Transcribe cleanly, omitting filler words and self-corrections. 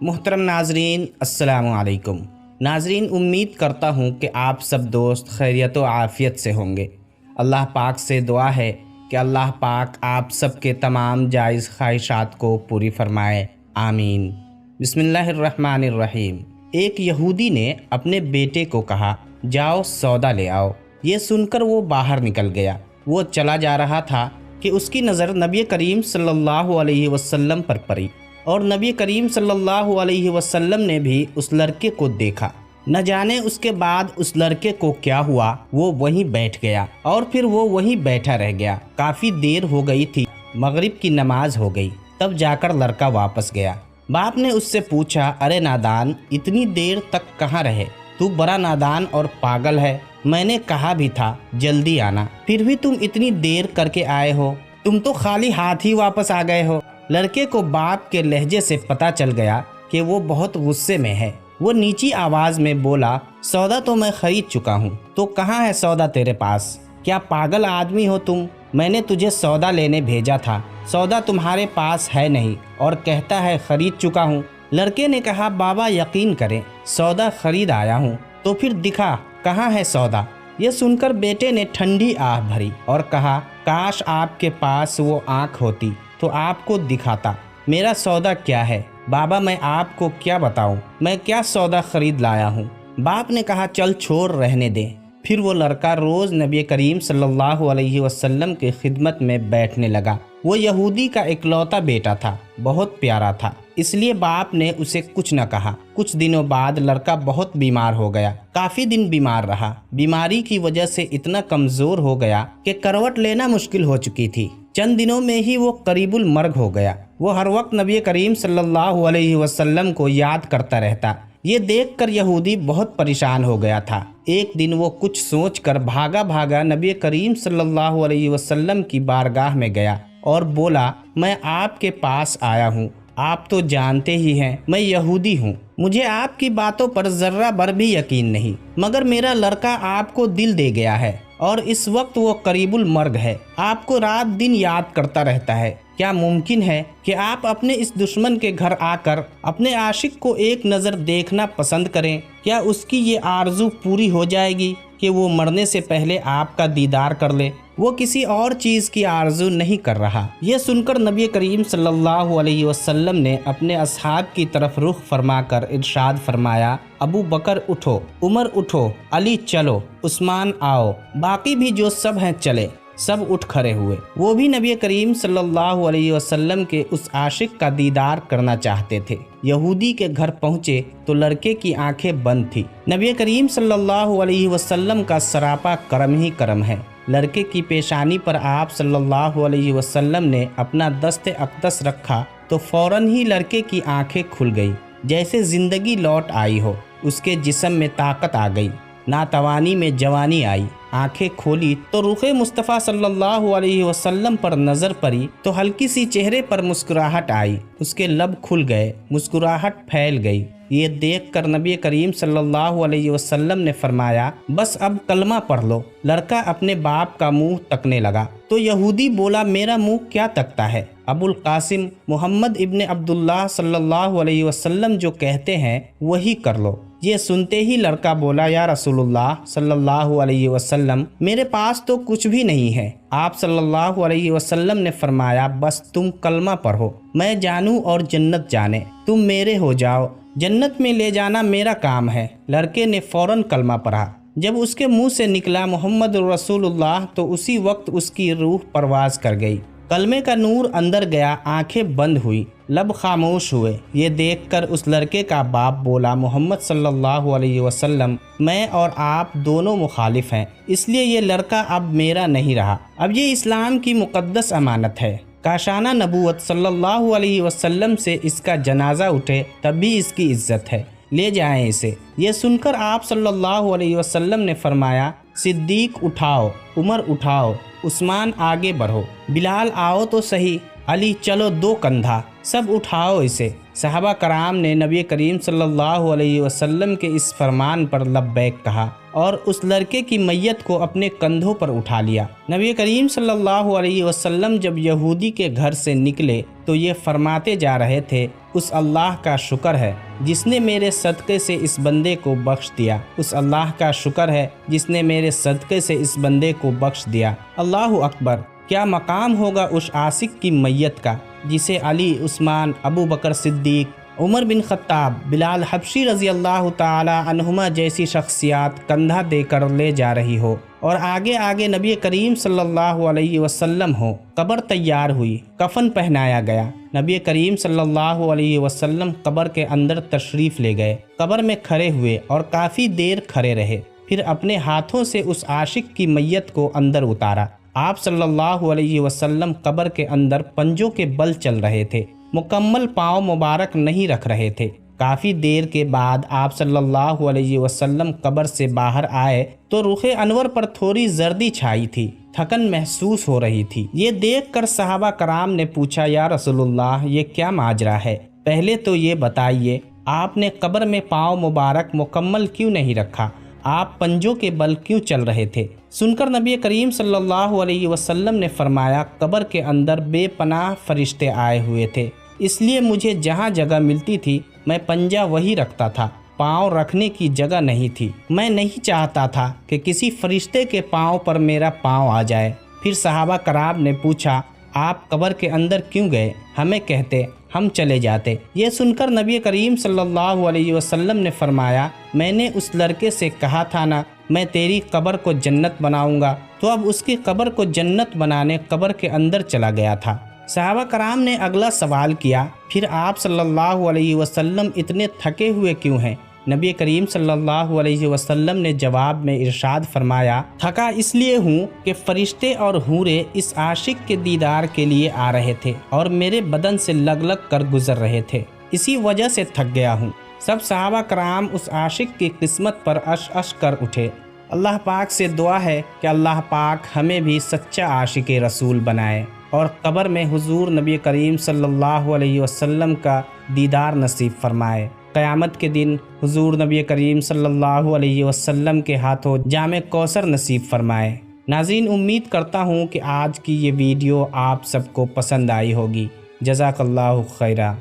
محترم ناظرین، السلام علیکم۔ ناظرین، امید کرتا ہوں کہ آپ سب دوست خیریت و عافیت سے ہوں گے۔ اللہ پاک سے دعا ہے کہ اللہ پاک آپ سب کے تمام جائز خواہشات کو پوری فرمائے، آمین۔ بسم اللہ الرحمن الرحیم۔ ایک یہودی نے اپنے بیٹے کو کہا، جاؤ سودا لے آؤ۔ یہ سن کر وہ باہر نکل گیا۔ وہ چلا جا رہا تھا کہ اس کی نظر نبی کریم صلی اللہ علیہ وسلم پر پڑی، اور نبی کریم صلی اللہ علیہ وسلم نے بھی اس لڑکے کو دیکھا۔ نہ جانے اس کے بعد اس لڑکے کو کیا ہوا، وہ وہیں بیٹھ گیا اور پھر وہ وہیں بیٹھا رہ گیا۔ کافی دیر ہو گئی تھی، مغرب کی نماز ہو گئی، تب جا کر لڑکا واپس گیا۔ باپ نے اس سے پوچھا، ارے نادان، اتنی دیر تک کہاں رہے؟ تو بڑا نادان اور پاگل ہے، میں نے کہا بھی تھا جلدی آنا، پھر بھی تم اتنی دیر کر کے آئے ہو، تم تو خالی ہاتھ ہی واپس آ گئے ہو۔ لڑکے کو باپ کے لہجے سے پتہ چل گیا کہ وہ بہت غصے میں ہے۔ وہ نیچی آواز میں بولا، سودا تو میں خرید چکا ہوں، تو کہاں ہے سودا تیرے پاس؟ کیا پاگل آدمی ہو تم؟ میں نے تجھے سودا لینے بھیجا تھا، سودا تمہارے پاس ہے نہیں اور کہتا ہے خرید چکا ہوں۔ لڑکے نے کہا، بابا یقین کریں، سودا خرید آیا ہوں۔ تو پھر دکھا، کہاں ہے سودا؟ یہ سن کر بیٹے نے ٹھنڈی آہ بھری اور کہا، کاش آپ کے پاس وہ آنکھ ہوتی تو آپ کو دکھاتا میرا سودا کیا ہے۔ بابا میں آپ کو کیا بتاؤں، میں کیا سودا خرید لایا ہوں؟ باپ نے کہا، چل چھوڑ، رہنے دے۔ پھر وہ لڑکا روز نبی کریم صلی اللہ علیہ وسلم کی خدمت میں بیٹھنے لگا۔ وہ یہودی کا اکلوتا بیٹا تھا، بہت پیارا تھا، اس لیے باپ نے اسے کچھ نہ کہا۔ کچھ دنوں بعد لڑکا بہت بیمار ہو گیا، کافی دن بیمار رہا۔ بیماری کی وجہ سے اتنا کمزور ہو گیا کہ کروٹ لینا مشکل ہو چکی تھی۔ چند دنوں میں ہی وہ قریب المرگ ہو گیا۔ وہ ہر وقت نبی کریم صلی اللہ علیہ وسلم کو یاد کرتا رہتا۔ یہ دیکھ کر یہودی بہت پریشان ہو گیا تھا۔ ایک دن وہ کچھ سوچ کر بھاگا بھاگا نبی کریم صلی اللہ علیہ وسلم کی بارگاہ میں گیا اور بولا، میں آپ کے پاس آیا ہوں، آپ تو جانتے ہی ہیں میں یہودی ہوں، مجھے آپ کی باتوں پر ذرہ بھر بھی یقین نہیں، مگر میرا لڑکا آپ کو دل دے گیا ہے اور اس وقت وہ قریب المرگ ہے، آپ کو رات دن یاد کرتا رہتا ہے۔ کیا ممکن ہے کہ آپ اپنے اس دشمن کے گھر آ کر اپنے عاشق کو ایک نظر دیکھنا پسند کریں؟ کیا اس کی یہ آرزو پوری ہو جائے گی کہ وہ مرنے سے پہلے آپ کا دیدار کر لے؟ وہ کسی اور چیز کی آرزو نہیں کر رہا۔ یہ سن کر نبی کریم صلی اللہ علیہ وسلم نے اپنے اصحاب کی طرف رخ فرما کر ارشاد فرمایا، ابو بکر اٹھو، عمر اٹھو، علی چلو، عثمان آؤ، باقی بھی جو سب ہیں چلے۔ سب اٹھ کھڑے ہوئے۔ وہ بھی نبی کریم صلی اللہ علیہ وسلم کے اس عاشق کا دیدار کرنا چاہتے تھے۔ یہودی کے گھر پہنچے تو لڑکے کی آنکھیں بند تھی۔ نبی کریم صلی اللہ علیہ وسلم کا سراپا کرم ہی کرم ہے۔ لڑکے کی پیشانی پر آپ صلی اللہ علیہ وسلم نے اپنا دست اقدس رکھا تو فوراً ہی لڑکے کی آنکھیں کھل گئی، جیسے زندگی لوٹ آئی ہو۔ اس کے جسم میں طاقت آ گئی، ناتوانی میں جوانی آئی۔ آنکھیں کھولی تو رخ مصطفیٰ صلی اللہ علیہ وسلم پر نظر پڑی تو ہلکی سی چہرے پر مسکراہٹ آئی، اس کے لب کھل گئے، مسکراہٹ پھیل گئی۔ یہ دیکھ کر نبی کریم صلی اللہ علیہ وسلم نے فرمایا، بس اب کلمہ پڑھ لو۔ لڑکا اپنے باپ کا منہ تکنے لگا تو یہودی بولا، میرا منہ کیا تکتا ہے؟ ابو القاسم محمد ابن عبداللہ صلی اللہ علیہ وسلم جو کہتے ہیں وہی کر لو۔ یہ سنتے ہی لڑکا بولا، یا رسول اللہ صلی اللہ علیہ وسلم، میرے پاس تو کچھ بھی نہیں ہے۔ آپ صلی اللہ علیہ وسلم نے فرمایا، بس تم کلمہ پڑھو، میں جانوں اور جنت جانے، تم میرے ہو جاؤ، جنت میں لے جانا میرا کام ہے۔ لڑکے نے فوراً کلمہ پڑھا۔ جب اس کے منہ سے نکلا محمد رسول اللہ تو اسی وقت اس کی روح پرواز کر گئی۔ کلمے کا نور اندر گیا، آنکھیں بند ہوئی، لب خاموش ہوئے۔ یہ دیکھ کر اس لڑکے کا باپ بولا، محمد صلی اللہ علیہ وسلم، میں اور آپ دونوں مخالف ہیں، اس لیے یہ لڑکا اب میرا نہیں رہا، اب یہ اسلام کی مقدس امانت ہے۔ کاشانہ نبوت صلی اللہ علیہ وسلم سے اس کا جنازہ اٹھے تب بھی اس کی عزت ہے، لے جائیں اسے۔ یہ سن کر آپ صلی اللہ علیہ وسلم نے فرمایا، صدیق اٹھاؤ، عمر اٹھاؤ، عثمان آگے بڑھو، بلال آؤ تو صحیح۔ علی چلو دو کندھا، سب اٹھاؤ اسے۔ صحابہ کرام نے نبی کریم صلی اللہ علیہ وسلم کے اس فرمان پر لبیک کہا اور اس لڑکے کی میت کو اپنے کندھوں پر اٹھا لیا۔ نبی کریم صلی اللہ علیہ وسلم جب یہودی کے گھر سے نکلے تو یہ فرماتے جا رہے تھے، اس اللہ کا شکر ہے جس نے میرے صدقے سے اس بندے کو بخش دیا، اس اللہ کا شکر ہے جس نے میرے صدقے سے اس بندے کو بخش دیا۔ اللہ اکبر! کیا مقام ہوگا اس عاشق کی میت کا جسے علی، عثمان، ابو بکر صدیق، عمر بن خطاب، بلال حبشی رضی اللہ تعالی عنہما جیسی شخصیات کندھا دے کر لے جا رہی ہو اور آگے آگے نبی کریم صلی اللہ علیہ وسلم ہو۔ قبر تیار ہوئی، کفن پہنایا گیا، نبی کریم صلی اللہ علیہ وسلم قبر کے اندر تشریف لے گئے، قبر میں کھڑے ہوئے اور کافی دیر کھڑے رہے، پھر اپنے ہاتھوں سے اس عاشق کی میت کو اندر اتارا۔ آپ صلی اللہ علیہ وسلم قبر کے اندر پنجوں کے بل چل رہے تھے، مکمل پاؤں مبارک نہیں رکھ رہے تھے۔ کافی دیر کے بعد آپ صلی اللہ علیہ وسلم قبر سے باہر آئے تو رخ انور پر تھوڑی زردی چھائی تھی، تھکن محسوس ہو رہی تھی۔ یہ دیکھ کر صحابہ کرام نے پوچھا، یا رسول اللہ یہ کیا ماجرا ہے؟ پہلے تو یہ بتائیے آپ نے قبر میں پاؤں مبارک مکمل کیوں نہیں رکھا؟ آپ پنجوں کے بل کیوں چل رہے تھے؟ سن کر نبی کریم صلی اللہ علیہ وسلم نے فرمایا، قبر کے اندر بے پناہ فرشتے آئے ہوئے تھے، اس لیے مجھے جہاں جگہ ملتی تھی میں پنجہ وہی رکھتا تھا، پاؤں رکھنے کی جگہ نہیں تھی۔ میں نہیں چاہتا تھا کہ کسی فرشتے کے پاؤں پر میرا پاؤں آ جائے۔ پھر صحابہ کرام نے پوچھا، آپ قبر کے اندر کیوں گئے؟ ہمیں کہتے، ہم چلے جاتے۔ یہ سن کر نبی کریم صلی اللہ علیہ وسلم نے فرمایا، میں نے اس لڑکے سے کہا تھا نا میں تیری قبر کو جنت بناؤں گا، تو اب اس کی قبر کو جنت بنانے قبر کے اندر چلا گیا تھا۔ صحابہ کرام نے اگلا سوال کیا، پھر آپ صلی اللہ علیہ وسلم اتنے تھکے ہوئے کیوں ہیں؟ نبی کریم صلی اللہ علیہ وسلم نے جواب میں ارشاد فرمایا، تھکا اس لیے ہوں کہ فرشتے اور حوریں اس عاشق کے دیدار کے لیے آ رہے تھے اور میرے بدن سے لگ لگ کر گزر رہے تھے، اسی وجہ سے تھک گیا ہوں۔ سب صحابہ کرام اس عاشق کی قسمت پر عش عش کر اٹھے۔ اللہ پاک سے دعا ہے کہ اللہ پاک ہمیں بھی سچا عاشق رسول بنائے اور قبر میں حضور نبی کریم صلی اللہ علیہ وسلم کا دیدار نصیب فرمائے۔ قیامت کے دن حضور نبی کریم صلی اللہ علیہ وسلم کے ہاتھوں جام کوثر نصیب فرمائے۔ ناظرین، امید کرتا ہوں کہ آج کی یہ ویڈیو آپ سب کو پسند آئی ہوگی۔ جزاک اللہ خیرہ۔